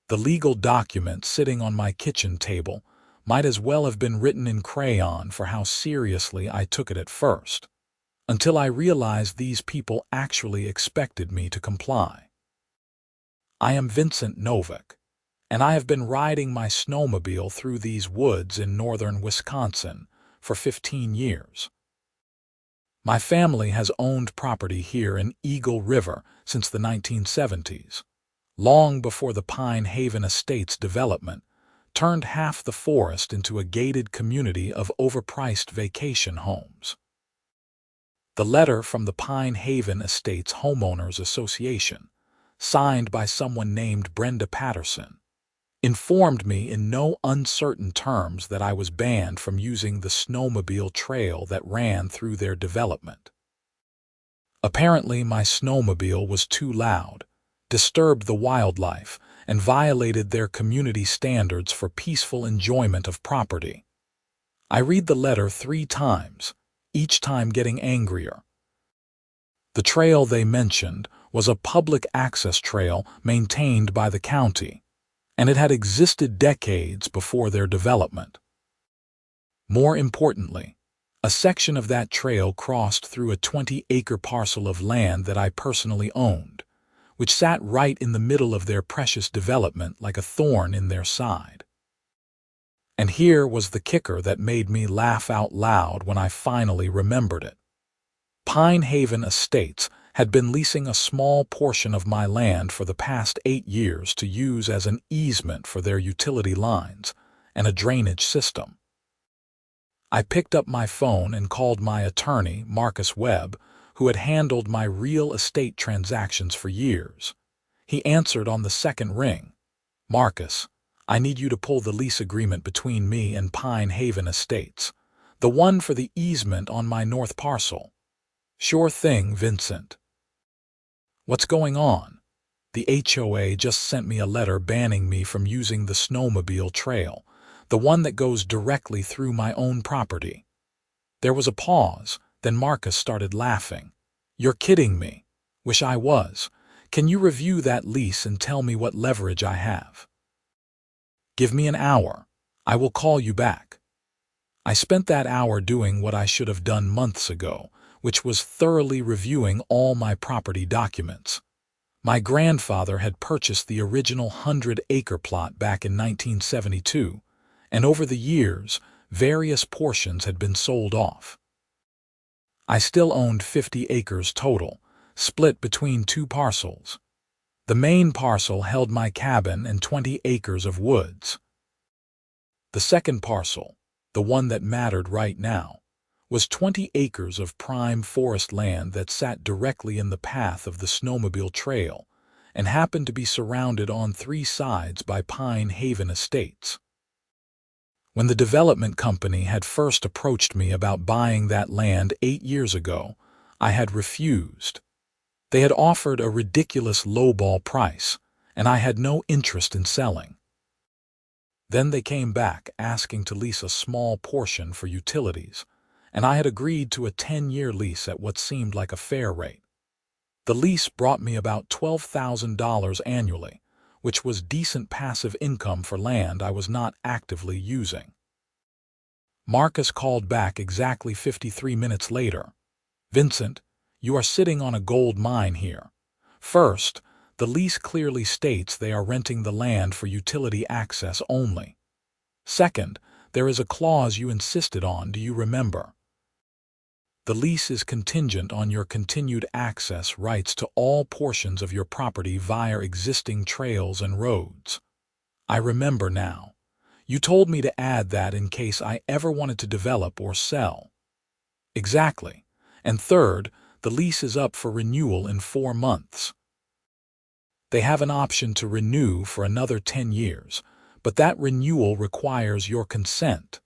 The legal document sitting on my kitchen table might as well have been written in crayon for how seriously I took it at first, until I realized these people actually expected me to comply. I am Vincent Novak, and I have been riding my snowmobile through these woods in northern Wisconsin for 15 years. My family has owned property here in Eagle River since the 1970s, long before the Pine Haven Estates development turned half the forest into a gated community of overpriced vacation homes. The letter from the Pine Haven Estates Homeowners Association, signed by someone named Brenda Patterson, informed me in no uncertain terms that I was banned from using the snowmobile trail that ran through their development. Apparently, my snowmobile was too loud, disturbed the wildlife, and violated their community standards for peaceful enjoyment of property. I read the letter 3 times, each time getting angrier. The trail they mentioned was a public access trail maintained by the county, and it had existed decades before their development. More importantly, a section of that trail crossed through a 20-acre parcel of land that I personally owned, which sat right in the middle of their precious development like a thorn in their side. And here was the kicker that made me laugh out loud when I finally remembered it. Pine Haven Estates had been leasing a small portion of my land for the past 8 years to use as an easement for their utility lines and a drainage system. I picked up my phone and called my attorney, Marcus Webb, who had handled my real estate transactions for years. He answered on the second ring. "Marcus, I need you to pull the lease agreement between me and Pine Haven Estates, the one for the easement on my north parcel." "Sure thing, Vincent." "What's going on?" "The HOA just sent me a letter banning me from using the snowmobile trail, the one that goes directly through my own property." There was a pause, then Marcus started laughing. "You're kidding me." "Wish I was. Can you review that lease and tell me what leverage I have?" "Give me an hour. I will call you back." I spent that hour doing what I should have done months ago, which was thoroughly reviewing all my property documents. My grandfather had purchased the original 100-acre plot back in 1972, and over the years, various portions had been sold off. I still owned 50 acres total, split between 2 parcels. The main parcel held my cabin and 20 acres of woods. The second parcel, the one that mattered right now, was 20 acres of prime forest land that sat directly in the path of the snowmobile trail and happened to be surrounded on 3 sides by Pine Haven Estates. When the development company had first approached me about buying that land 8 years ago, I had refused. They had offered a ridiculous lowball price, and I had no interest in selling. Then they came back asking to lease a small portion for utilities, and I had agreed to a 10-year lease at what seemed like a fair rate. The lease brought me about $12,000 annually, which was decent passive income for land I was not actively using. Marcus called back exactly 53 minutes later. "Vincent, you are sitting on a gold mine here. First, the lease clearly states they are renting the land for utility access only. Second, there is a clause you insisted on, do you remember? The lease is contingent on your continued access rights to all portions of your property via existing trails and roads." "I remember now. You told me to add that in case I ever wanted to develop or sell." "Exactly. And third, the lease is up for renewal in 4 months. They have an option to renew for another 10 years, but that renewal requires your consent."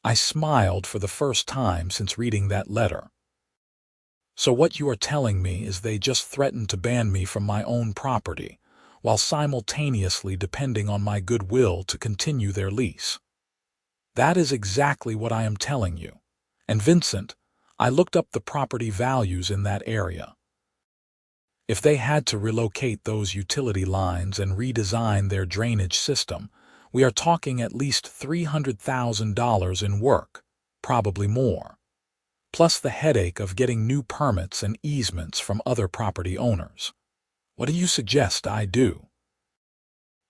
I smiled for the first time since reading that letter. "So what you are telling me is they just threatened to ban me from my own property, while simultaneously depending on my goodwill to continue their lease." "That is exactly what I am telling you. And Vincent, I looked up the property values in that area. If they had to relocate those utility lines and redesign their drainage system, we are talking at least $300,000 in work, probably more, plus the headache of getting new permits and easements from other property owners. What do you suggest I do?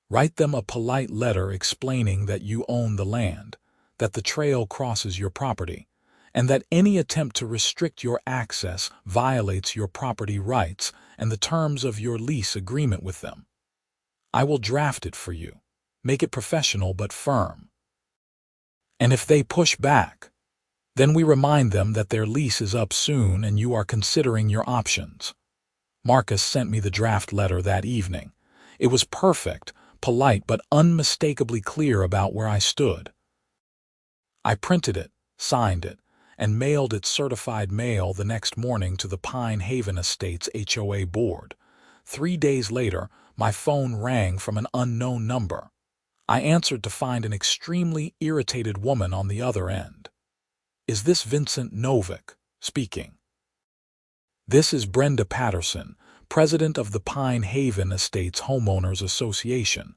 Write them a polite letter explaining that you own the land, that the trail crosses your property, and that any attempt to restrict your access violates your property rights and the terms of your lease agreement with them. I will draft it for you. Make it professional but firm. And if they push back, then we remind them that their lease is up soon and you are considering your options. Marcus sent me the draft letter that evening. It was perfect, polite but unmistakably clear about where I stood. I printed it, signed it, and mailed it certified mail the next morning to the Pine Haven Estates HOA board. 3 days later, my phone rang from an unknown number. I answered to find an extremely irritated woman on the other end. "Is this Vincent Novak speaking?" "This is Brenda Patterson, president of the Pine Haven Estates Homeowners Association.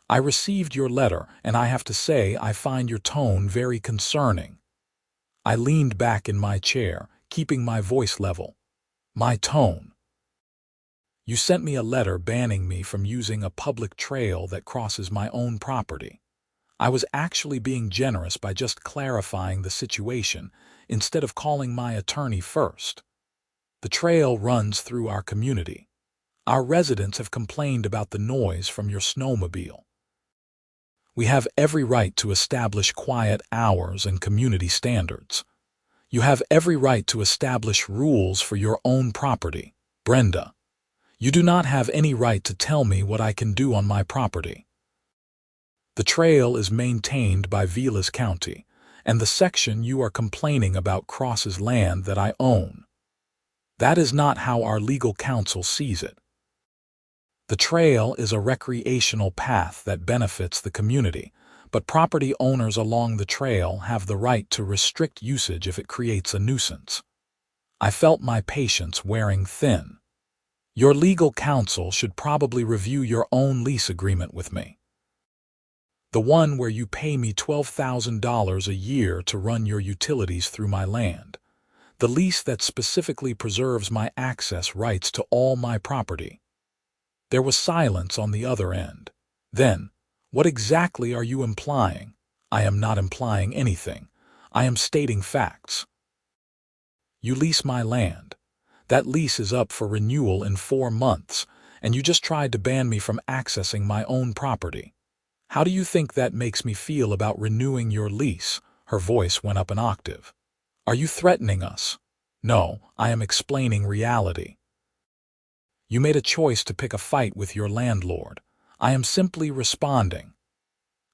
I received your letter, and I have to say I find your tone very concerning." I leaned back in my chair, keeping my voice level. "My tone? You sent me a letter banning me from using a public trail that crosses my own property. I was actually being generous by just clarifying the situation instead of calling my attorney first. The trail runs through our community. Our residents have complained about the noise from your snowmobile. We have every right to establish quiet hours and community standards. You have every right to establish rules for your own property, Brenda. You do not have any right to tell me what I can do on my property. The trail is maintained by Vilas County, and the section you are complaining about crosses land that I own. That is not how our legal counsel sees it. The trail is a recreational path that benefits the community, but property owners along the trail have the right to restrict usage if it creates a nuisance. I felt my patience wearing thin. Your legal counsel should probably review your own lease agreement with me. The one where you pay me $12,000 a year to run your utilities through my land. The lease that specifically preserves my access rights to all my property. There was silence on the other end. Then, what exactly are you implying? I am not implying anything. I am stating facts. You lease my land. That lease is up for renewal in 4 months, and you just tried to ban me from accessing my own property. How do you think that makes me feel about renewing your lease? Her voice went up an octave. Are you threatening us? No, I am explaining reality. You made a choice to pick a fight with your landlord. I am simply responding.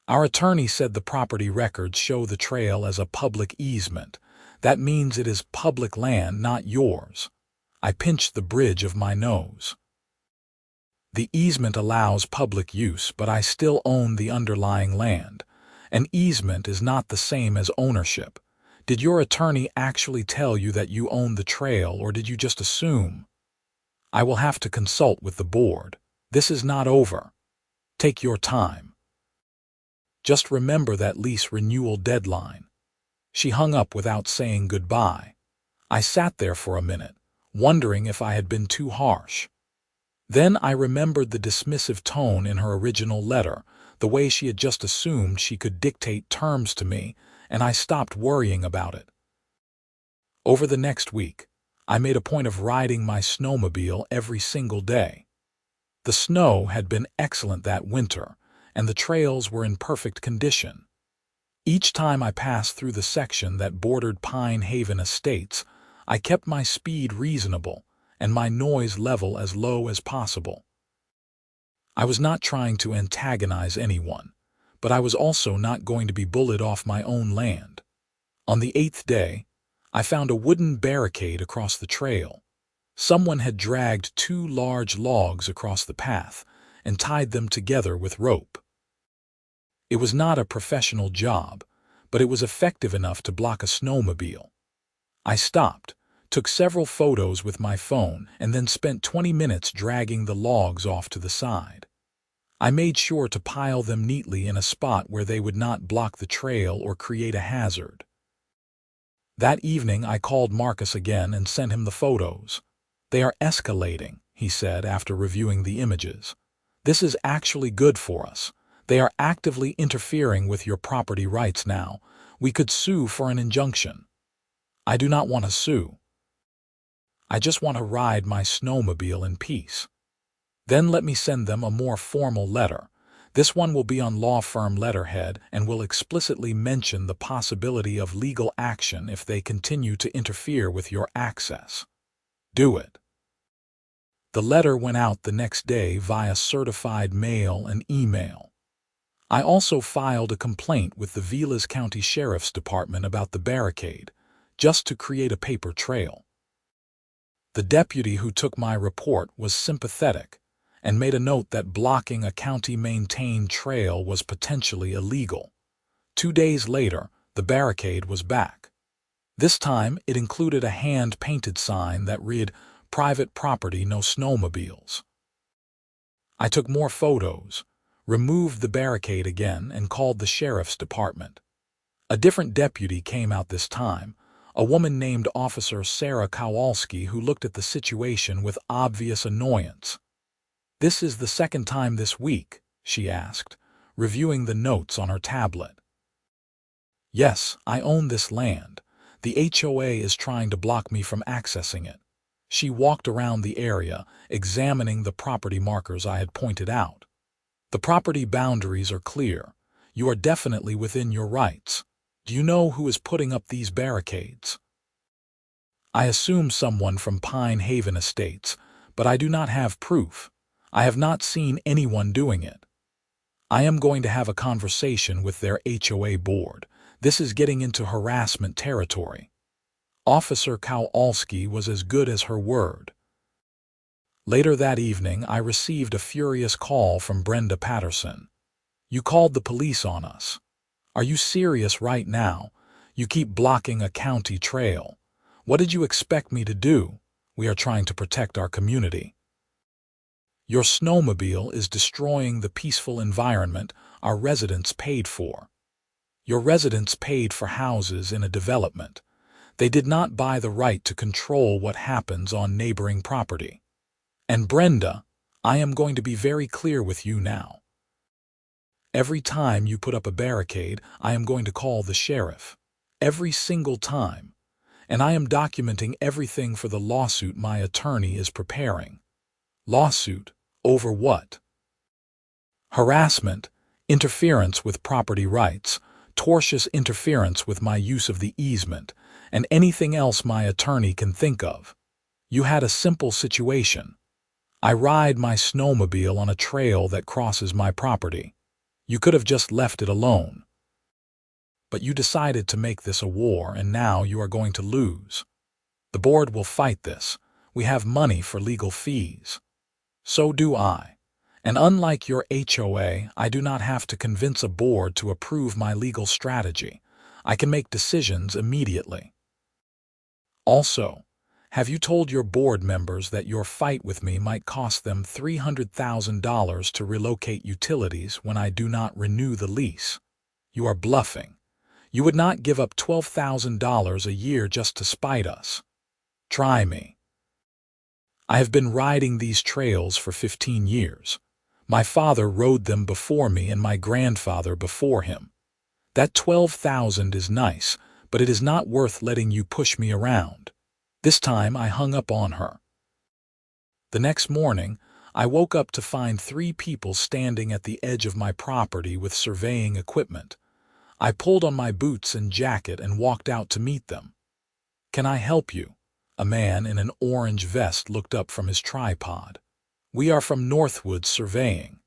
Our attorney said the property records show the trail as a public easement. That means it is public land, not yours. I pinched the bridge of my nose. The easement allows public use, but I still own the underlying land. An easement is not the same as ownership. Did your attorney actually tell you that you own the trail, or did you just assume? I will have to consult with the board. This is not over. Take your time. Just remember that lease renewal deadline. She hung up without saying goodbye. I sat there for a minute, wondering if I had been too harsh. Then I remembered the dismissive tone in her original letter, the way she had just assumed she could dictate terms to me, and I stopped worrying about it. Over the next week, I made a point of riding my snowmobile every single day. The snow had been excellent that winter, and the trails were in perfect condition. Each time I passed through the section that bordered Pine Haven Estates, I kept my speed reasonable and my noise level as low as possible. I was not trying to antagonize anyone, but I was also not going to be bullied off my own land. On the 8th day, I found a wooden barricade across the trail. Someone had dragged 2 large logs across the path and tied them together with rope. It was not a professional job, but it was effective enough to block a snowmobile. I stopped, took several photos with my phone, and then spent 20 minutes dragging the logs off to the side. I made sure to pile them neatly in a spot where they would not block the trail or create a hazard. That evening, I called Marcus again and sent him the photos. "They are escalating," he said after reviewing the images. "This is actually good for us. They are actively interfering with your property rights now. We could sue for an injunction." "I do not want to sue. I just want to ride my snowmobile in peace." "Then let me send them a more formal letter. This one will be on law firm letterhead and will explicitly mention the possibility of legal action if they continue to interfere with your access." "Do it." The letter went out the next day via certified mail and email. I also filed a complaint with the Vilas County Sheriff's Department about the barricade, just to create a paper trail. The deputy who took my report was sympathetic and made a note that blocking a county-maintained trail was potentially illegal. 2 days later, the barricade was back. This time, it included a hand-painted sign that read, "Private property, no snowmobiles." I took more photos, removed the barricade again, and called the sheriff's department. A different deputy came out this time, a woman named Officer Sarah Kowalski, who looked at the situation with obvious annoyance. "This is the second time this week?" she asked, reviewing the notes on her tablet. "Yes, I own this land. The HOA is trying to block me from accessing it." She walked around the area, examining the property markers I had pointed out. "The property boundaries are clear. You are definitely within your rights. Do you know who is putting up these barricades?" "I assume someone from Pine Haven Estates, but I do not have proof. I have not seen anyone doing it." "I am going to have a conversation with their HOA board. This is getting into harassment territory." Officer Kowalski was as good as her word. Later that evening, I received a furious call from Brenda Patterson. "You called the police on us. Are you serious right now? You keep blocking a county trail. What did you expect me to do? We are trying to protect our community. Your snowmobile is destroying the peaceful environment our residents paid for. Your residents paid for houses in a development. They did not buy the right to control what happens on neighboring property. And Brenda, I am going to be very clear with you now. Every time you put up a barricade, I am going to call the sheriff. Every single time. And I am documenting everything for the lawsuit my attorney is preparing." "Lawsuit? Over what?" "Harassment, interference with property rights, tortious interference with my use of the easement, and anything else my attorney can think of. You had a simple situation. I ride my snowmobile on a trail that crosses my property. You could have just left it alone. But you decided to make this a war, and now you are going to lose. The board will fight this. We have money for legal fees. So do I. And unlike your HOA, I do not have to convince a board to approve my legal strategy. I can make decisions immediately. Also, have you told your board members that your fight with me might cost them $300,000 to relocate utilities when I do not renew the lease? You are bluffing. You would not give up $12,000 a year just to spite us. Try me. I have been riding these trails for 15 years. My father rode them before me and my grandfather before him. That $12,000 is nice, but it is not worth letting you push me around." This time I hung up on her. The next morning, I woke up to find 3 people standing at the edge of my property with surveying equipment. I pulled on my boots and jacket and walked out to meet them. "Can I help you?" A man in an orange vest looked up from his tripod. "We are from Northwood Surveying.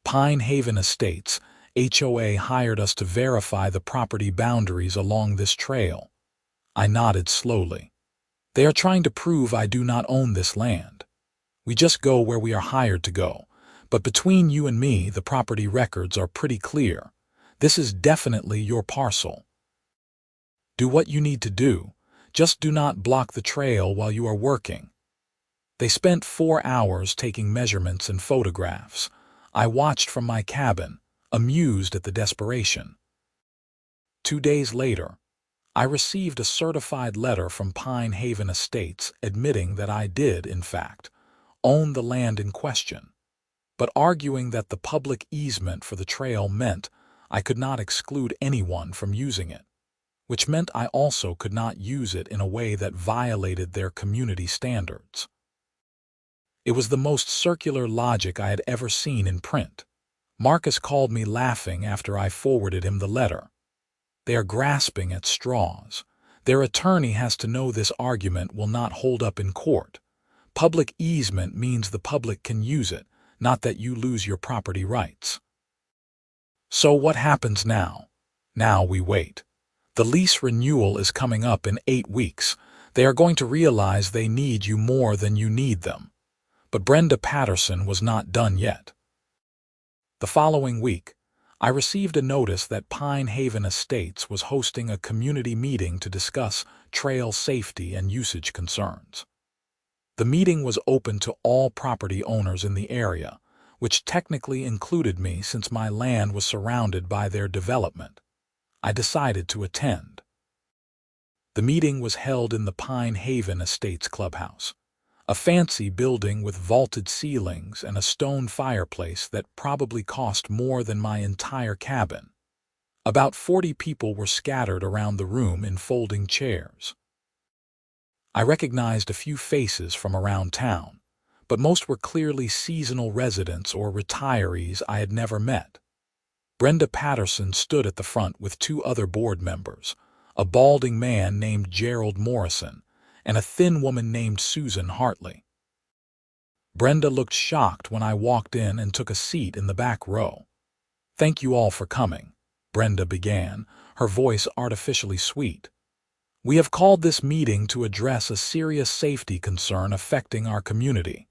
Pine Haven Estates, HOA hired us to verify the property boundaries along this trail." I nodded slowly. "They are trying to prove I do not own this land. We just go where we are hired to go. But between you and me, the property records are pretty clear. This is definitely your parcel. Do what you need to do. Just do not block the trail while you are working. They spent 4 hours taking measurements and photographs. I watched from my cabin, amused at the desperation. 2 days later, I received a certified letter from Pine Haven Estates admitting that I did, in fact, own the land in question, but arguing that the public easement for the trail meant I could not exclude anyone from using it, which meant I also could not use it in a way that violated their community standards. It was the most circular logic I had ever seen in print. Marcus called me laughing after I forwarded him the letter. They are grasping at straws. Their attorney has to know this argument will not hold up in court. Public easement means the public can use it, not that you lose your property rights. So what happens now? Now we wait. The lease renewal is coming up in 8 weeks. They are going to realize they need you more than you need them. But Brenda Patterson was not done yet. The following week, I received a notice that Pine Haven Estates was hosting a community meeting to discuss trail safety and usage concerns. The meeting was open to all property owners in the area, which technically included me since my land was surrounded by their development. I decided to attend. The meeting was held in the Pine Haven Estates clubhouse, a fancy building with vaulted ceilings and a stone fireplace that probably cost more than my entire cabin. About 40 people were scattered around the room in folding chairs. I recognized a few faces from around town, but most were clearly seasonal residents or retirees I had never met. Brenda Patterson stood at the front with 2 other board members, a balding man named Gerald Morrison and a thin woman named Susan Hartley. Brenda looked shocked when I walked in and took a seat in the back row. "Thank you all for coming," Brenda began, her voice artificially sweet. "We have called this meeting to address a serious safety concern affecting our community.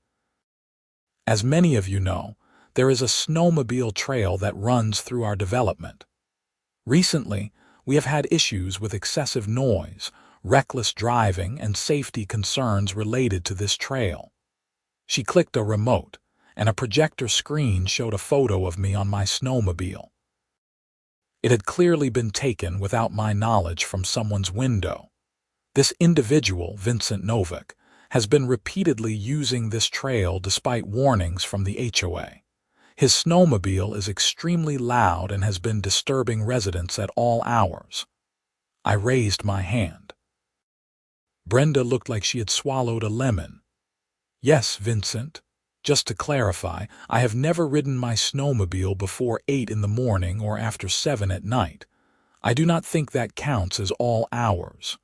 As many of you know, there is a snowmobile trail that runs through our development. Recently, we have had issues with excessive noise, reckless driving, and safety concerns related to this trail." She clicked a remote, and a projector screen showed a photo of me on my snowmobile. It had clearly been taken without my knowledge from someone's window. This individual, Vincent Novak, has been repeatedly using this trail despite warnings from the HOA. His snowmobile is extremely loud and has been disturbing residents at all hours. I raised my hand. Brenda looked like she had swallowed a lemon. "Yes, Vincent. Just to clarify, I have never ridden my snowmobile before 8 in the morning or after 7 at night. I do not think that counts as all hours.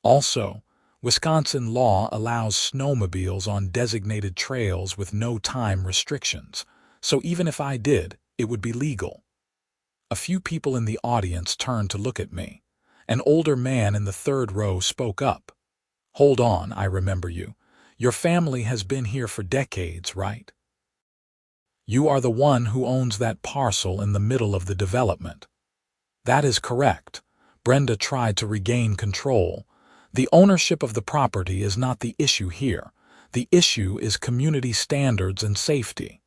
Also, Wisconsin law allows snowmobiles on designated trails with no time restrictions, so even if I did, it would be legal." A few people in the audience turned to look at me. An older man in the 3rd row spoke up. "Hold on, I remember you. Your family has been here for decades, right? You are the one who owns that parcel in the middle of the development." "That is correct." Brenda tried to regain control. "The ownership of the property is not the issue here. The issue is community standards and safety."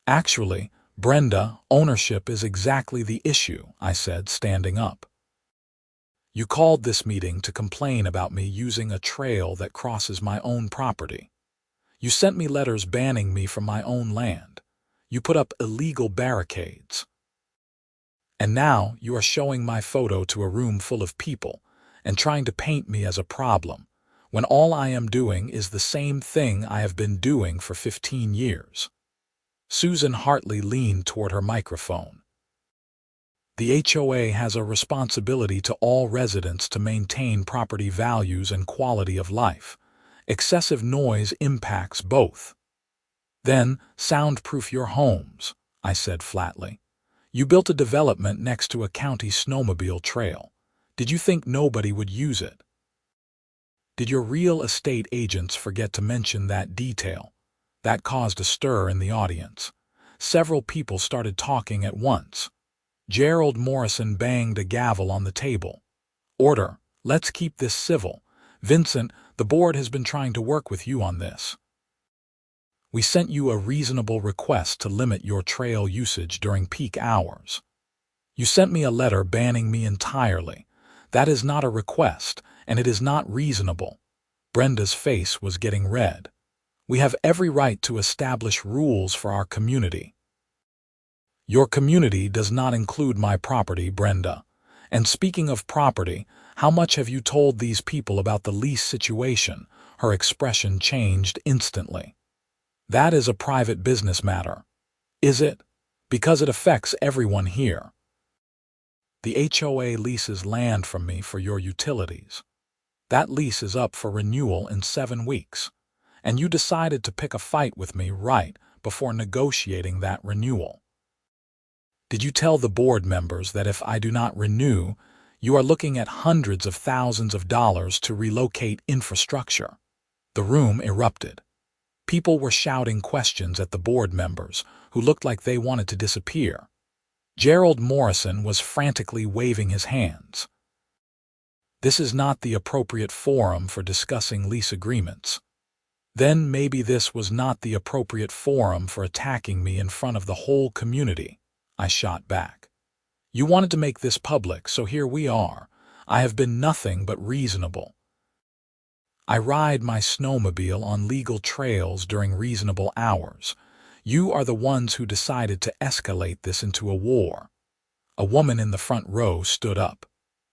"Actually, Brenda, ownership is exactly the issue," I said, standing up. "You called this meeting to complain about me using a trail that crosses my own property. You sent me letters banning me from my own land. You put up illegal barricades. And now you are showing my photo to a room full of people and trying to paint me as a problem, when all I am doing is the same thing I have been doing for 15 years. Susan Hartley leaned toward her microphone. "The HOA has a responsibility to all residents to maintain property values and quality of life. Excessive noise impacts both." "Then soundproof your homes," I said flatly. "You built a development next to a county snowmobile trail. Did you think nobody would use it? Did your real estate agents forget to mention that detail?" That caused a stir in the audience. Several people started talking at once. Gerald Morrison banged a gavel on the table. "Order, Let's keep this civil. Vincent, the board has been trying to work with you on this. We sent you a reasonable request to limit your trail usage during peak hours. You sent me a letter banning me entirely. That is not a request, and it is not reasonable. Brenda's face was getting red. We have every right to establish rules for our community. Your community does not include my property, Brenda. And speaking of property, how much have you told these people about the lease situation? Her expression changed instantly. That is a private business matter. Is it? Because it affects everyone here. The HOA leases land from me for your utilities. That lease is up for renewal in 7 weeks, and you decided to pick a fight with me right before negotiating that renewal. Did you tell the board members that if I do not renew, you are looking at hundreds of thousands of dollars to relocate infrastructure? The room erupted. People were shouting questions at the board members, who looked like they wanted to disappear. Gerald Morrison was frantically waving his hands. This is not the appropriate forum for discussing lease agreements. Then maybe this was not the appropriate forum for attacking me in front of the whole community, I shot back. You wanted to make this public, so here we are. I have been nothing but reasonable. I ride my snowmobile on legal trails during reasonable hours. You are the ones who decided to escalate this into a war. A woman in the front row stood up.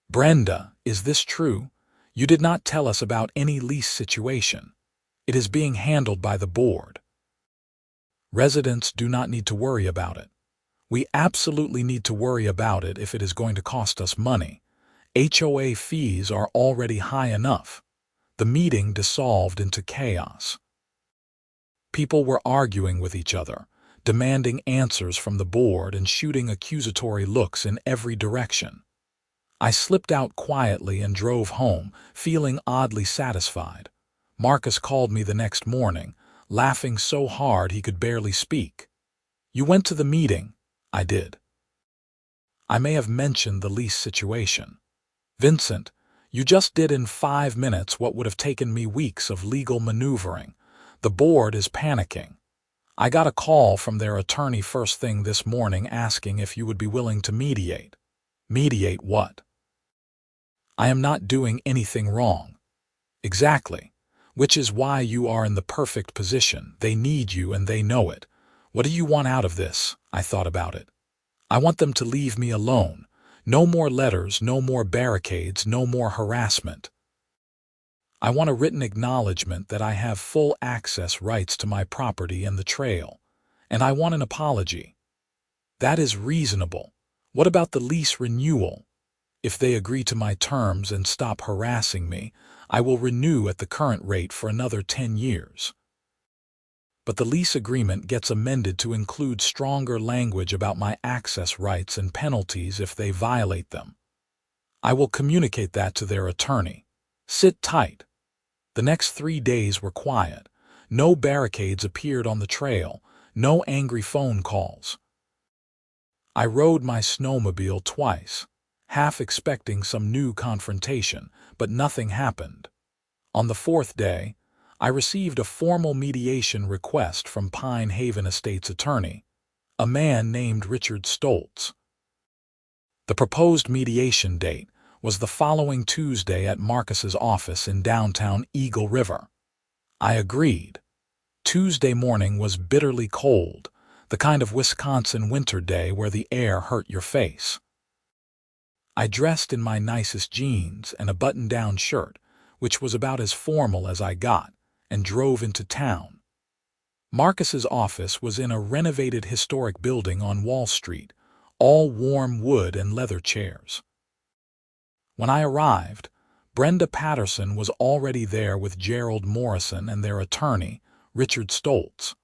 Brenda, is this true? You did not tell us about any lease situation. It is being handled by the board. Residents do not need to worry about it. We absolutely need to worry about it if it is going to cost us money. HOA fees are already high enough. The meeting dissolved into chaos. People were arguing with each other, demanding answers from the board and shooting accusatory looks in every direction. I slipped out quietly and drove home, feeling oddly satisfied. Marcus called me the next morning, laughing so hard he could barely speak. You went to the meeting? I did. I may have mentioned the lease situation. Vincent, you just did in 5 minutes what would have taken me weeks of legal maneuvering. The board is panicking. I got a call from their attorney first thing this morning asking if you would be willing to mediate. Mediate what? I am not doing anything wrong. Exactly. Which is why you are in the perfect position. They need you and they know it. What do you want out of this? I thought about it. I want them to leave me alone. No more letters, no more barricades, no more harassment. I want a written acknowledgement that I have full access rights to my property and the trail. And I want an apology. That is reasonable. What about the lease renewal? If they agree to my terms and stop harassing me, I will renew at the current rate for another 10 years. But the lease agreement gets amended to include stronger language about my access rights and penalties if they violate them. I will communicate that to their attorney. Sit tight. The next 3 days were quiet. No barricades appeared on the trail, no angry phone calls. I rode my snowmobile twice, half expecting some new confrontation, but nothing happened. On the 4th day, I received a formal mediation request from Pine Haven Estates attorney, a man named Richard Stoltz. The proposed mediation date was the following Tuesday at Marcus's office in downtown Eagle River. I agreed. Tuesday morning was bitterly cold, the kind of Wisconsin winter day where the air hurt your face. I dressed in my nicest jeans and a button-down shirt, which was about as formal as I got, and drove into town. Marcus's office was in a renovated historic building on Wall Street, all warm wood and leather chairs. When I arrived, Brenda Patterson was already there with Gerald Morrison and their attorney, Richard Stoltz.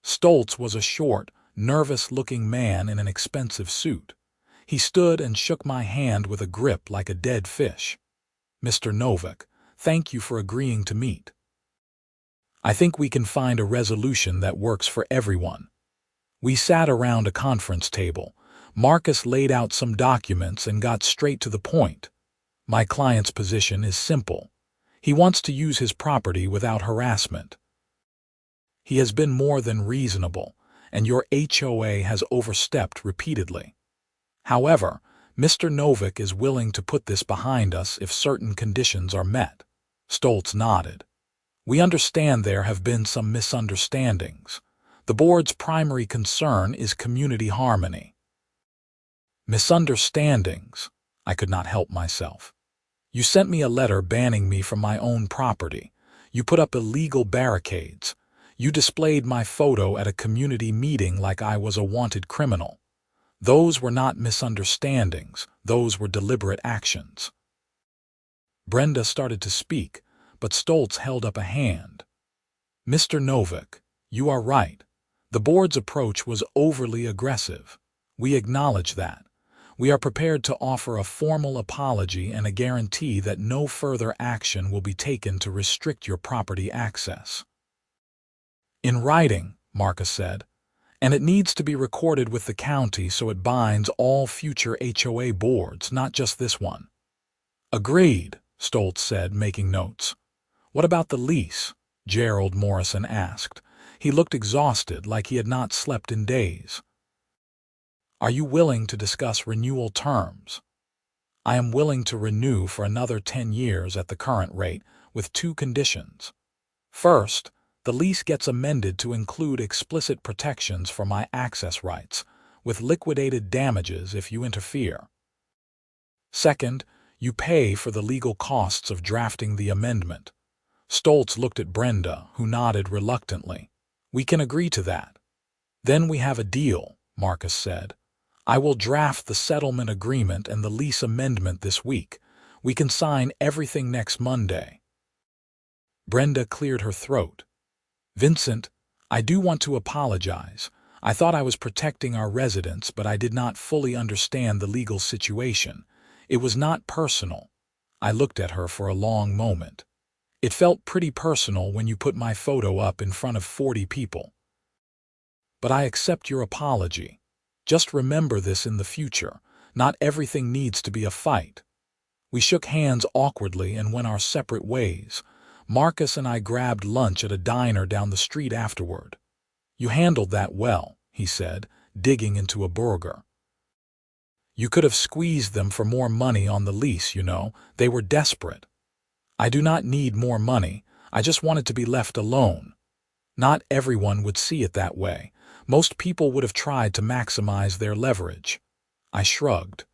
Stoltz was a short, nervous-looking man in an expensive suit. He stood and shook my hand with a grip like a dead fish. Mr. Novak, thank you for agreeing to meet. I think we can find a resolution that works for everyone. We sat around a conference table. Marcus laid out some documents and got straight to the point. My client's position is simple. He wants to use his property without harassment. He has been more than reasonable, and your HOA has overstepped repeatedly. However, Mr. Novak is willing to put this behind us if certain conditions are met. Stoltz nodded. We understand there have been some misunderstandings. The board's primary concern is community harmony. Misunderstandings? I could not help myself. You sent me a letter banning me from my own property. You put up illegal barricades. You displayed my photo at a community meeting like I was a wanted criminal. Those were not misunderstandings. Those were deliberate actions. Brenda started to speak, but Stoltz held up a hand. Mr. Novak, you are right. The board's approach was overly aggressive. We acknowledge that. We are prepared to offer a formal apology and a guarantee that no further action will be taken to restrict your property access. In writing, Marcus said, and it needs to be recorded with the county so it binds all future HOA boards, not just this one. Agreed, Stoltz said, making notes. What about the lease? Gerald Morrison asked. He looked exhausted, like he had not slept in days. Are you willing to discuss renewal terms? I am willing to renew for another 10 years at the current rate, with 2 conditions. First, the lease gets amended to include explicit protections for my access rights, with liquidated damages if you interfere. Second, you pay for the legal costs of drafting the amendment. Stoltz looked at Brenda, who nodded reluctantly. We can agree to that. Then we have a deal, Marcus said. I will draft the settlement agreement and the lease amendment this week. We can sign everything next Monday. Brenda cleared her throat. Vincent, I do want to apologize. I thought I was protecting our residents, but I did not fully understand the legal situation. It was not personal. I looked at her for a long moment. It felt pretty personal when you put my photo up in front of 40 people. But I accept your apology. Just remember this in the future. Not everything needs to be a fight. We shook hands awkwardly and went our separate ways. Marcus and I grabbed lunch at a diner down the street afterward. You handled that well, he said, digging into a burger. You could have squeezed them for more money on the lease, you know. They were desperate. I do not need more money. I just wanted to be left alone. Not everyone would see it that way. Most people would have tried to maximize their leverage. I shrugged.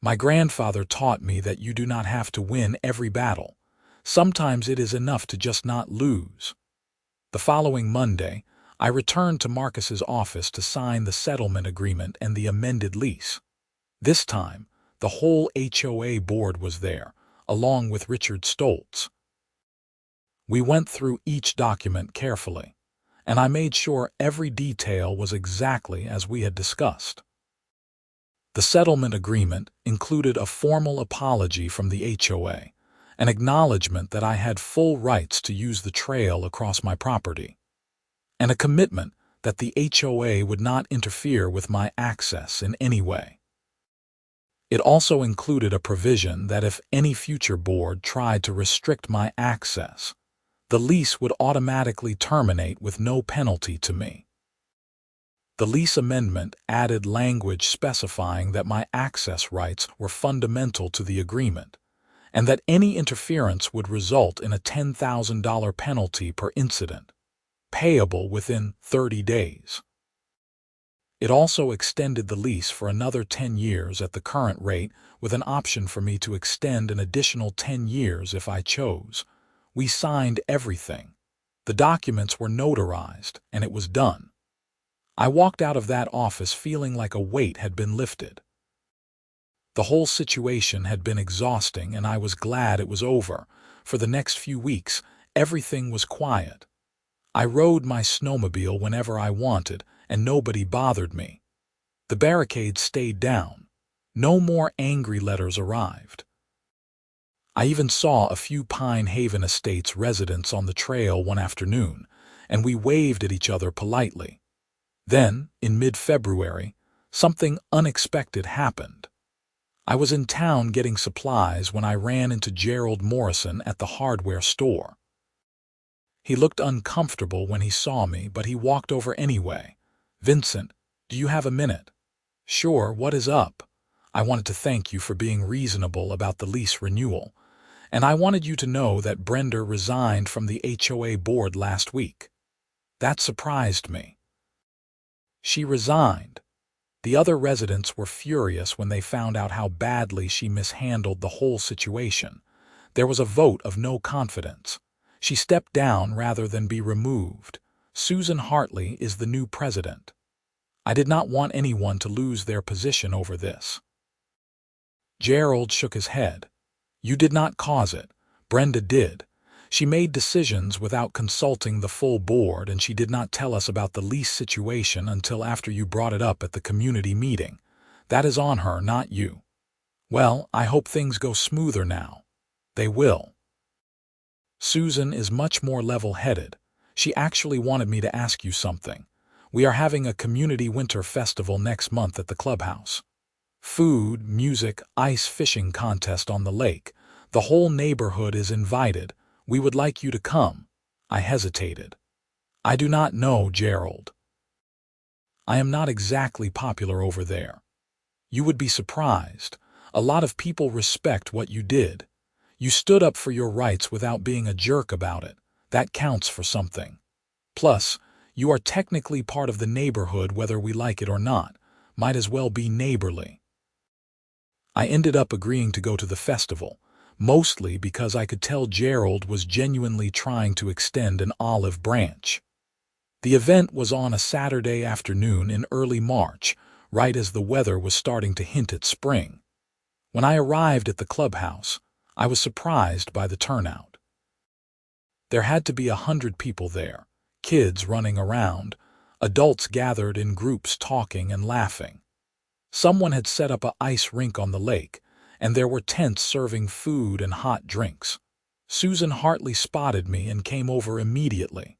My grandfather taught me that you do not have to win every battle. Sometimes it is enough to just not lose. The following Monday, I returned to Marcus's office to sign the settlement agreement and the amended lease. This time, the whole HOA board was there, along with Richard Stoltz. We went through each document carefully, and I made sure every detail was exactly as we had discussed. The settlement agreement included a formal apology from the HOA, an acknowledgement that I had full rights to use the trail across my property, and a commitment that the HOA would not interfere with my access in any way. It also included a provision that if any future board tried to restrict my access, the lease would automatically terminate with no penalty to me. The lease amendment added language specifying that my access rights were fundamental to the agreement, and that any interference would result in a $10,000 penalty per incident, payable within 30 days. It also extended the lease for another 10 years at the current rate, with an option for me to extend an additional 10 years if I chose. We signed everything. The documents were notarized, and it was done. I walked out of that office feeling like a weight had been lifted. The whole situation had been exhausting, and I was glad it was over. For the next few weeks, everything was quiet. I rode my snowmobile whenever I wanted, and nobody bothered me. The barricades stayed down. No more angry letters arrived. I even saw a few Pine Haven Estates residents on the trail one afternoon, and we waved at each other politely. Then, in mid-February, something unexpected happened. I was in town getting supplies when I ran into Gerald Morrison at the hardware store. He looked uncomfortable when he saw me, but he walked over anyway. "Vincent, do you have a minute?" "Sure, what is up?" "I wanted to thank you for being reasonable about the lease renewal, and I wanted you to know that Brenda resigned from the HOA board last week." That surprised me. She resigned. The other residents were furious when they found out how badly she mishandled the whole situation. There was a vote of no confidence. She stepped down rather than be removed. Susan Hartley is the new president. I did not want anyone to lose their position over this. Gerald shook his head. "You did not cause it. Brenda did. She made decisions without consulting the full board, and she did not tell us about the lease situation until after you brought it up at the community meeting. That is on her, not you." "Well, I hope things go smoother now." "They will." Susan is much more level-headed. She actually wanted me to ask you something. We are having a community winter festival next month at the clubhouse. Food, music, ice fishing contest on the lake. The whole neighborhood is invited. We would like you to come." I hesitated. "I do not know, Gerald. I am not exactly popular over there. You would be surprised. A lot of people respect what you did. You stood up for your rights without being a jerk about it. That counts for something. Plus, you are technically part of the neighborhood whether we like it or not. Might as well be neighborly." I ended up agreeing to go to the festival, mostly because I could tell Gerald was genuinely trying to extend an olive branch. The event was on a Saturday afternoon in early March, right as the weather was starting to hint at spring. When I arrived at the clubhouse, I was surprised by the turnout. There had to be 100 people there, kids running around, adults gathered in groups talking and laughing. Someone had set up an ice rink on the lake, and there were tents serving food and hot drinks. Susan Hartley spotted me and came over immediately.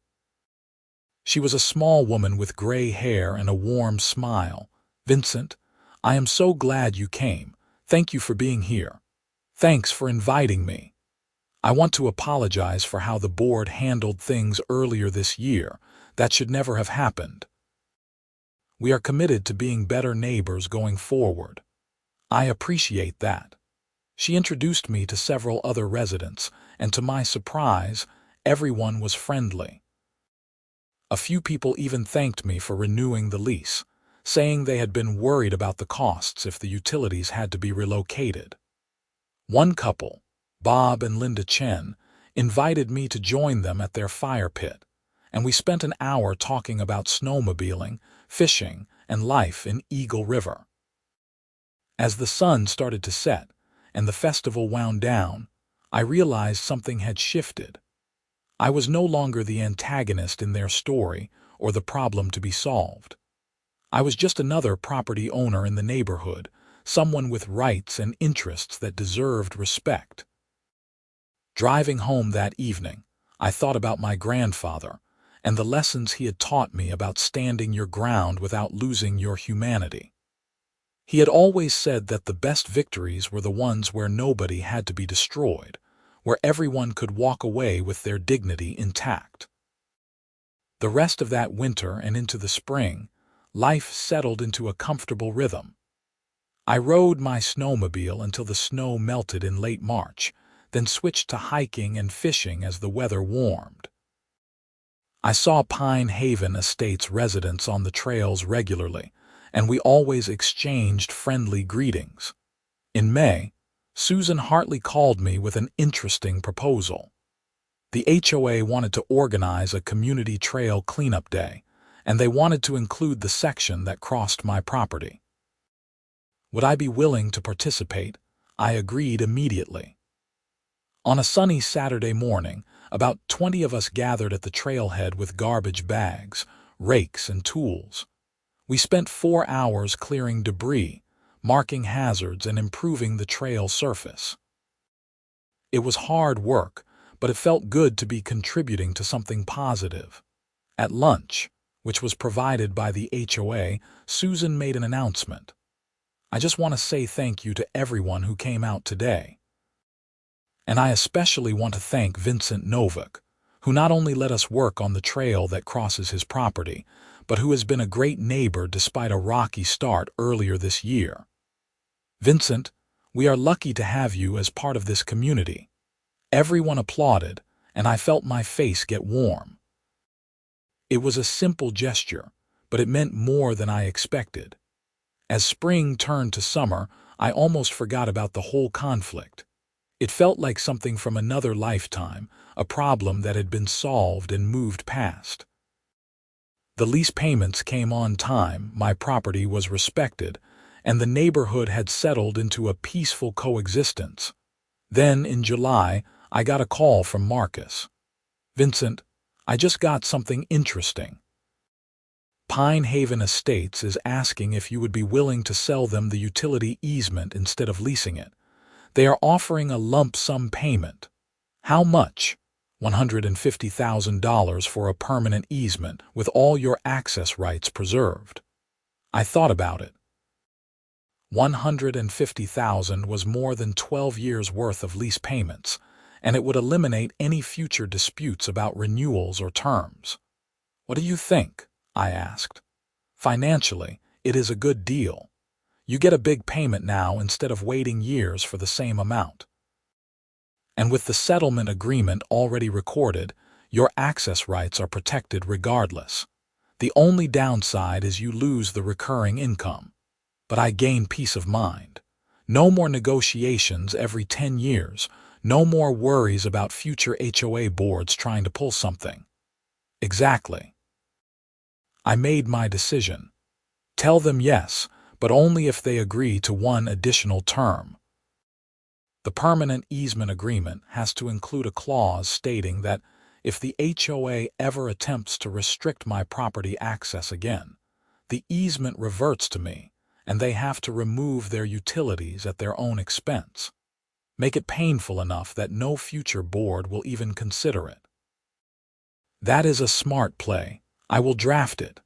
She was a small woman with gray hair and a warm smile. "Vincent, I am so glad you came. Thank you for being here. Thanks for inviting me. I want to apologize for how the board handled things earlier this year. That should never have happened. We are committed to being better neighbors going forward." I appreciate that. She introduced me to several other residents, and to my surprise, everyone was friendly. A few people even thanked me for renewing the lease, saying they had been worried about the costs if the utilities had to be relocated. One couple, Bob and Linda Chen, invited me to join them at their fire pit, and we spent an hour talking about snowmobiling, fishing, and life in Eagle River. As the sun started to set and the festival wound down, I realized something had shifted. I was no longer the antagonist in their story or the problem to be solved. I was just another property owner in the neighborhood, someone with rights and interests that deserved respect. Driving home that evening, I thought about my grandfather and the lessons he had taught me about standing your ground without losing your humanity. He had always said that the best victories were the ones where nobody had to be destroyed, where everyone could walk away with their dignity intact. The rest of that winter and into the spring, life settled into a comfortable rhythm. I rode my snowmobile until the snow melted in late March, then switched to hiking and fishing as the weather warmed. I saw Pine Haven Estates residents on the trails regularly, and we always exchanged friendly greetings. In May, Susan Hartley called me with an interesting proposal. The HOA wanted to organize a community trail cleanup day, and they wanted to include the section that crossed my property. Would I be willing to participate? I agreed immediately. On a sunny Saturday morning, about 20 of us gathered at the trailhead with garbage bags, rakes, and tools. We spent 4 hours clearing debris, marking hazards, and improving the trail surface. It was hard work, but it felt good to be contributing to something positive. At lunch, which was provided by the HOA, Susan made an announcement. I just want to say thank you to everyone who came out today. And I especially want to thank Vincent Novak, who not only let us work on the trail that crosses his property, but who has been a great neighbor despite a rocky start earlier this year. Vincent, we are lucky to have you as part of this community. Everyone applauded, and I felt my face get warm. It was a simple gesture, but it meant more than I expected. As spring turned to summer, I almost forgot about the whole conflict. It felt like something from another lifetime, a problem that had been solved and moved past. The lease payments came on time, my property was respected, and the neighborhood had settled into a peaceful coexistence. Then, in July, I got a call from Marcus. Vincent, I just got something interesting. Pine Haven Estates is asking if you would be willing to sell them the utility easement instead of leasing it. They are offering a lump sum payment. How much? $150,000 for a permanent easement with all your access rights preserved. I thought about it. $150,000 was more than 12 years' worth of lease payments, and it would eliminate any future disputes about renewals or terms. What do you think? I asked. Financially, it is a good deal. You get a big payment now instead of waiting years for the same amount. And with the settlement agreement already recorded, your access rights are protected regardless. The only downside is you lose the recurring income. But I gain peace of mind. No more negotiations every 10 years, no more worries about future HOA boards trying to pull something. Exactly. I made my decision. Tell them yes, but only if they agree to one additional term. The permanent easement agreement has to include a clause stating that if the HOA ever attempts to restrict my property access again, the easement reverts to me, and they have to remove their utilities at their own expense. Make it painful enough that no future board will even consider it. That is a smart play. I will draft it.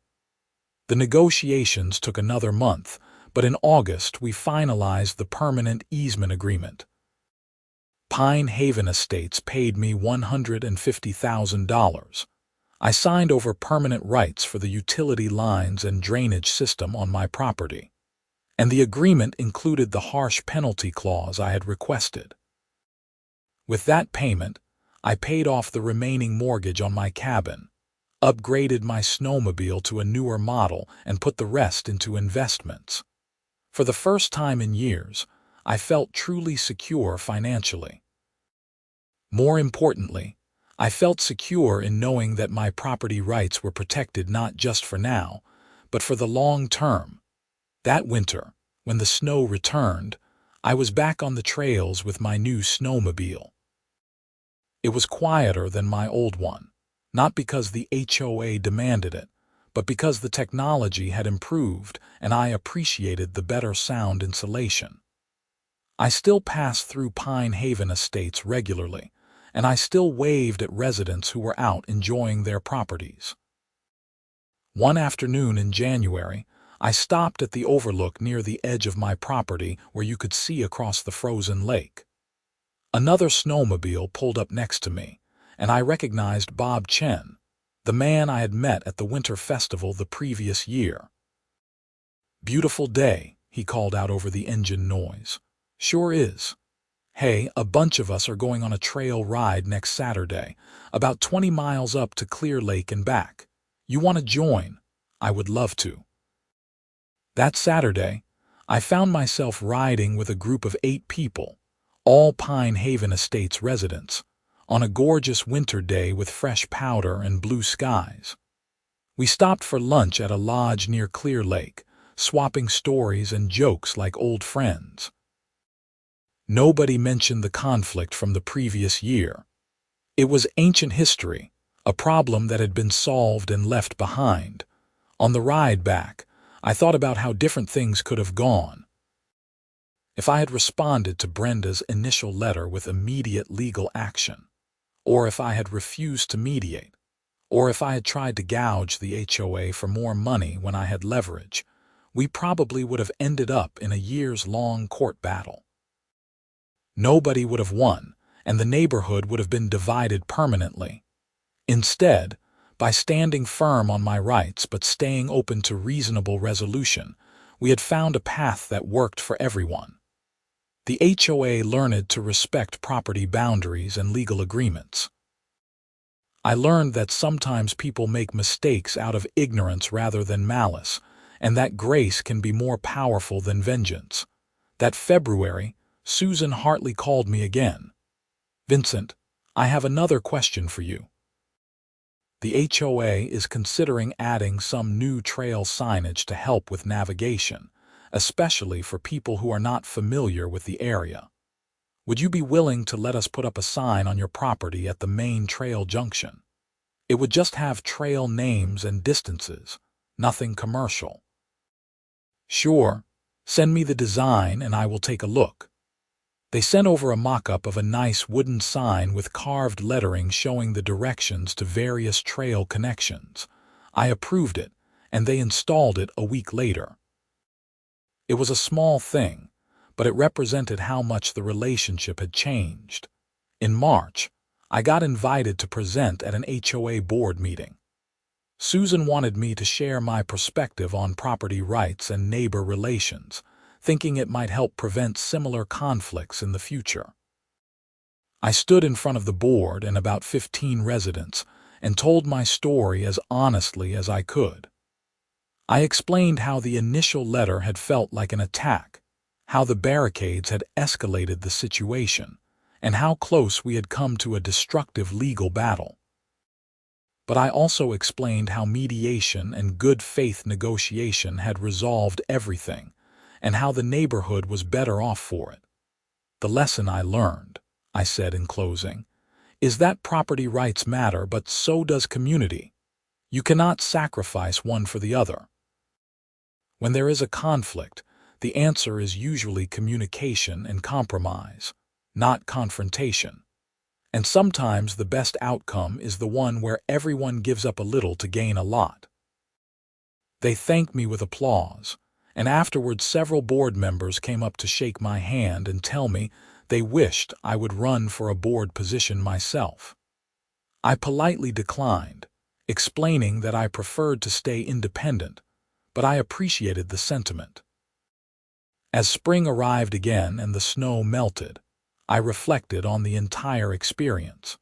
The negotiations took another month, but in August we finalized the permanent easement agreement. Pine Haven Estates paid me $150,000. I signed over permanent rights for the utility lines and drainage system on my property, and the agreement included the harsh penalty clause I had requested. With that payment, I paid off the remaining mortgage on my cabin, upgraded my snowmobile to a newer model, and put the rest into investments. For the first time in years, I felt truly secure financially. More importantly, I felt secure in knowing that my property rights were protected not just for now, but for the long term. That winter, when the snow returned, I was back on the trails with my new snowmobile. It was quieter than my old one, not because the HOA demanded it, but because the technology had improved and I appreciated the better sound insulation. I still passed through Pine Haven Estates regularly, and I still waved at residents who were out enjoying their properties. One afternoon in January, I stopped at the overlook near the edge of my property where you could see across the frozen lake. Another snowmobile pulled up next to me, and I recognized Bob Chen, the man I had met at the winter festival the previous year. "Beautiful day," he called out over the engine noise. "Sure is. Hey, a bunch of us are going on a trail ride next Saturday, about 20 miles up to Clear Lake and back. You want to join? I would love to." That Saturday, I found myself riding with a group of 8 people, all Pine Haven Estates residents, on a gorgeous winter day with fresh powder and blue skies. We stopped for lunch at a lodge near Clear Lake, swapping stories and jokes like old friends. Nobody mentioned the conflict from the previous year. It was ancient history, a problem that had been solved and left behind. On the ride back, I thought about how different things could have gone. If I had responded to Brenda's initial letter with immediate legal action, or if I had refused to mediate, or if I had tried to gouge the HOA for more money when I had leverage, we probably would have ended up in a years-long court battle. Nobody would have won, and the neighborhood would have been divided permanently. Instead, by standing firm on my rights but staying open to reasonable resolution, we had found a path that worked for everyone. The HOA learned to respect property boundaries and legal agreements. I learned that sometimes people make mistakes out of ignorance rather than malice, and that grace can be more powerful than vengeance. That February, Susan Hartley called me again. "Vincent, I have another question for you. The HOA is considering adding some new trail signage to help with navigation, especially for people who are not familiar with the area. Would you be willing to let us put up a sign on your property at the main trail junction? It would just have trail names and distances, nothing commercial." "Sure, send me the design and I will take a look." They sent over a mock-up of a nice wooden sign with carved lettering showing the directions to various trail connections. I approved it, and they installed it a week later. It was a small thing, but it represented how much the relationship had changed. In March, I got invited to present at an HOA board meeting. Susan wanted me to share my perspective on property rights and neighbor relations, thinking it might help prevent similar conflicts in the future. I stood in front of the board and about 15 residents and told my story as honestly as I could. I explained how the initial letter had felt like an attack, how the barricades had escalated the situation, and how close we had come to a destructive legal battle. But I also explained how mediation and good faith negotiation had resolved everything, and how the neighborhood was better off for it. "The lesson I learned," I said in closing, "is that property rights matter, but so does community. You cannot sacrifice one for the other." When there is a conflict, the answer is usually communication and compromise, not confrontation. And sometimes the best outcome is the one where everyone gives up a little to gain a lot. They thanked me with applause, and afterwards several board members came up to shake my hand and tell me they wished I would run for a board position myself. I politely declined, explaining that I preferred to stay independent, but I appreciated the sentiment. As spring arrived again and the snow melted, I reflected on the entire experience.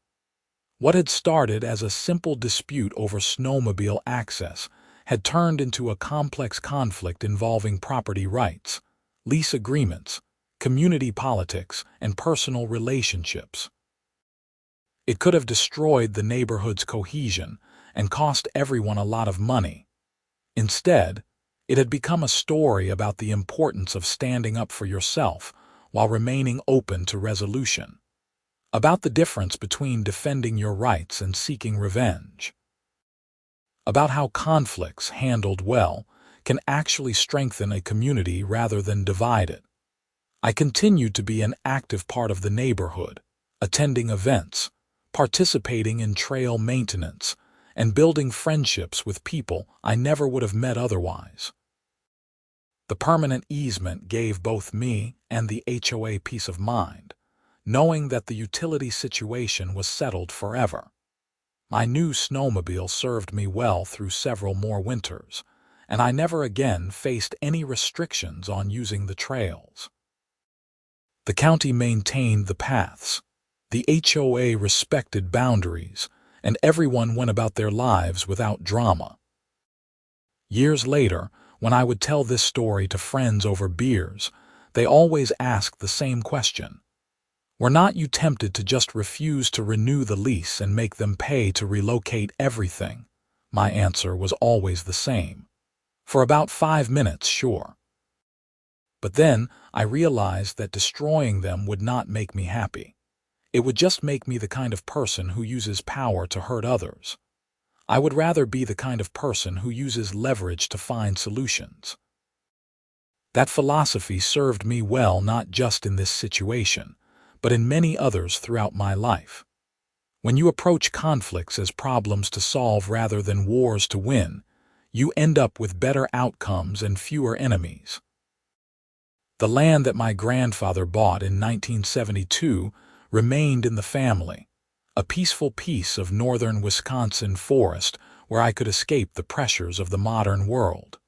What had started as a simple dispute over snowmobile access had turned into a complex conflict involving property rights, lease agreements, community politics, and personal relationships. It could have destroyed the neighborhood's cohesion and cost everyone a lot of money. Instead, it had become a story about the importance of standing up for yourself while remaining open to resolution, about the difference between defending your rights and seeking revenge, about how conflicts handled well can actually strengthen a community rather than divide it. I continued to be an active part of the neighborhood, attending events, participating in trail maintenance, and building friendships with people I never would have met otherwise. The permanent easement gave both me and the HOA peace of mind, knowing that the utility situation was settled forever. My new snowmobile served me well through several more winters, and I never again faced any restrictions on using the trails. The county maintained the paths, the HOA respected boundaries, and everyone went about their lives without drama. Years later, when I would tell this story to friends over beers, they always asked the same question. "Were not you tempted to just refuse to renew the lease and make them pay to relocate everything?" My answer was always the same. For about 5 minutes, sure. But then I realized that destroying them would not make me happy. It would just make me the kind of person who uses power to hurt others. I would rather be the kind of person who uses leverage to find solutions. That philosophy served me well not just in this situation, but in many others throughout my life. When you approach conflicts as problems to solve rather than wars to win, you end up with better outcomes and fewer enemies. The land that my grandfather bought in 1972 remained in the family, a peaceful piece of northern Wisconsin forest where I could escape the pressures of the modern world.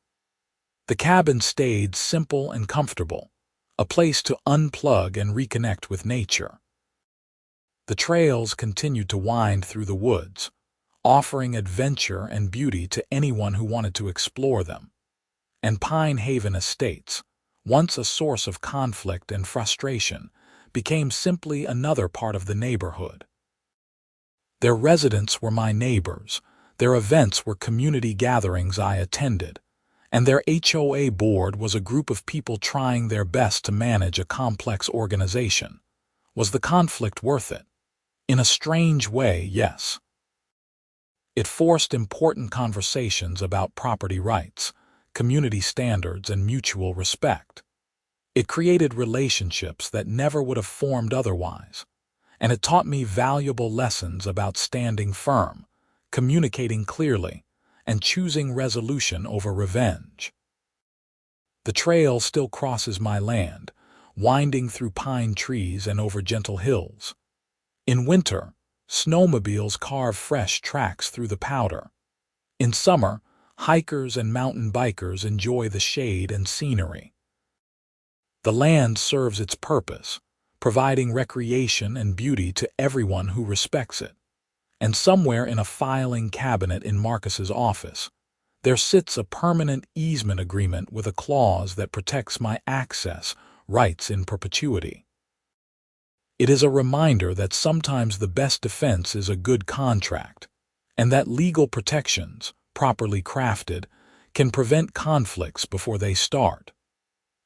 The cabin stayed simple and comfortable, a place to unplug and reconnect with nature. The trails continued to wind through the woods, offering adventure and beauty to anyone who wanted to explore them. And Pine Haven Estates, once a source of conflict and frustration, became simply another part of the neighborhood. Their residents were my neighbors, their events were community gatherings I attended, and their HOA board was a group of people trying their best to manage a complex organization. Was the conflict worth it? In a strange way, yes. It forced important conversations about property rights, community standards, and mutual respect. It created relationships that never would have formed otherwise, and it taught me valuable lessons about standing firm, communicating clearly, and choosing resolution over revenge. The trail still crosses my land, winding through pine trees and over gentle hills. In winter, snowmobiles carve fresh tracks through the powder. In summer, hikers and mountain bikers enjoy the shade and scenery. The land serves its purpose, providing recreation and beauty to everyone who respects it. And somewhere in a filing cabinet in Marcus's office, there sits a permanent easement agreement with a clause that protects my access rights in perpetuity. It is a reminder that sometimes the best defense is a good contract, and that legal protections, properly crafted, can prevent conflicts before they start.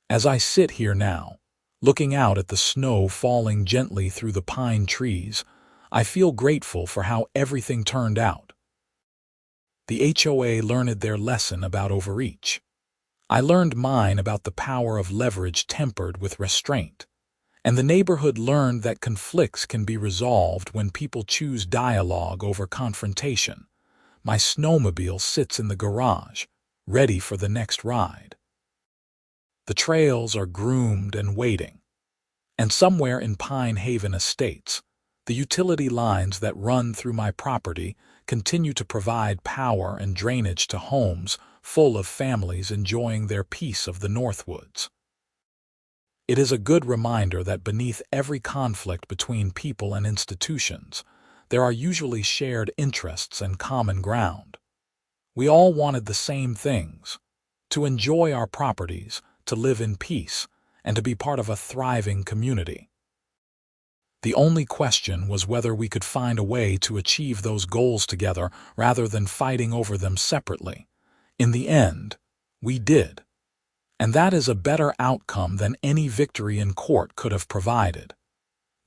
As I sit here now, looking out at the snow falling gently through the pine trees, I feel grateful for how everything turned out. The HOA learned their lesson about overreach. I learned mine about the power of leverage tempered with restraint. And the neighborhood learned that conflicts can be resolved when people choose dialogue over confrontation. My snowmobile sits in the garage, ready for the next ride. The trails are groomed and waiting. And somewhere in Pine Haven Estates, the utility lines that run through my property continue to provide power and drainage to homes full of families enjoying their peace of the Northwoods. It is a good reminder that beneath every conflict between people and institutions, there are usually shared interests and common ground. We all wanted the same things: to enjoy our properties, to live in peace, and to be part of a thriving community. The only question was whether we could find a way to achieve those goals together rather than fighting over them separately. In the end, we did. And that is a better outcome than any victory in court could have provided.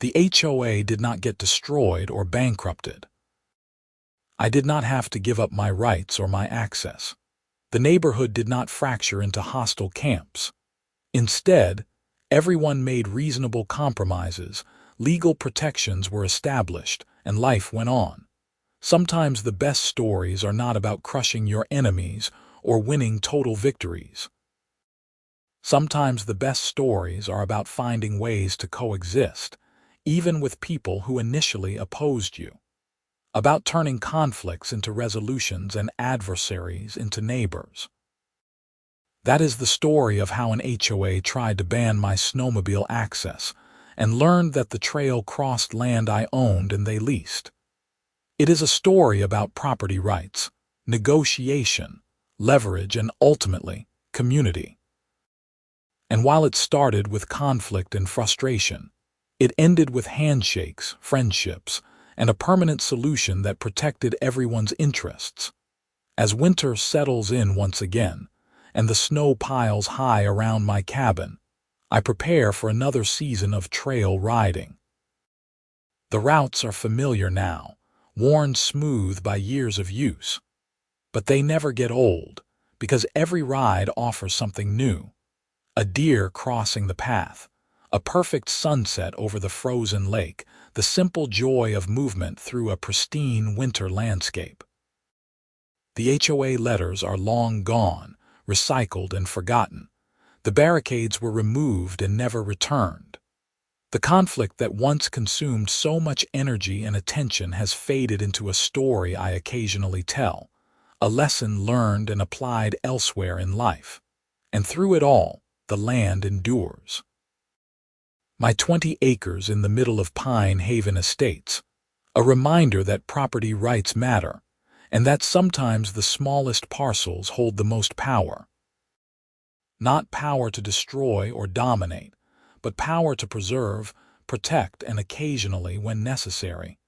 The HOA did not get destroyed or bankrupted. I did not have to give up my rights or my access. The neighborhood did not fracture into hostile camps. Instead, everyone made reasonable compromises, legal protections were established, and life went on. Sometimes the best stories are not about crushing your enemies or winning total victories. Sometimes the best stories are about finding ways to coexist, even with people who initially opposed you. About turning conflicts into resolutions and adversaries into neighbors. That is the story of how an HOA tried to ban my snowmobile access and learned that the trail crossed land I owned and they leased. It is a story about property rights, negotiation, leverage, and ultimately, community. And while it started with conflict and frustration, it ended with handshakes, friendships, and a permanent solution that protected everyone's interests. As winter settles in once again, and the snow piles high around my cabin, I prepare for another season of trail riding. The routes are familiar now, worn smooth by years of use. But they never get old, because every ride offers something new. A deer crossing the path, a perfect sunset over the frozen lake, the simple joy of movement through a pristine winter landscape. The HOA letters are long gone, recycled and forgotten. The barricades were removed and never returned. The conflict that once consumed so much energy and attention has faded into a story I occasionally tell, a lesson learned and applied elsewhere in life. And through it all, the land endures. My 20 acres in the middle of Pine Haven Estates, a reminder that property rights matter, and that sometimes the smallest parcels hold the most power. Not power to destroy or dominate, but power to preserve, protect, and occasionally, when necessary,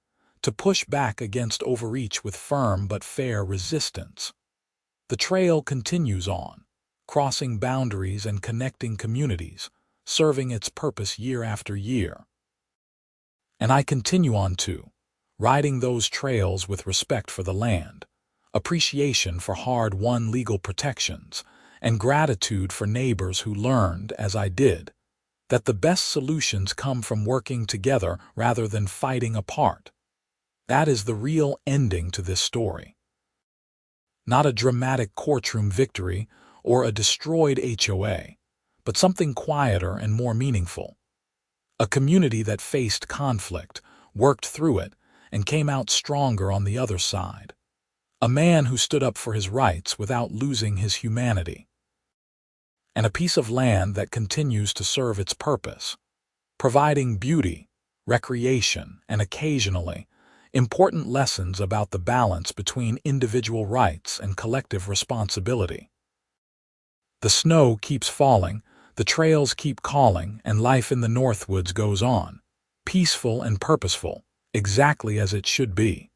to push back against overreach with firm but fair resistance. The trail continues on, crossing boundaries and connecting communities, serving its purpose year after year. And I continue on too, riding those trails with respect for the land, appreciation for hard-won legal protections, and gratitude for neighbors who learned, as I did, that the best solutions come from working together rather than fighting apart. That is the real ending to this story. Not a dramatic courtroom victory or a destroyed HOA, but something quieter and more meaningful. A community that faced conflict, worked through it, and came out stronger on the other side. A man who stood up for his rights without losing his humanity. And a piece of land that continues to serve its purpose, providing beauty, recreation, and occasionally, important lessons about the balance between individual rights and collective responsibility. The snow keeps falling, the trails keep calling, and life in the Northwoods goes on, peaceful and purposeful, exactly as it should be.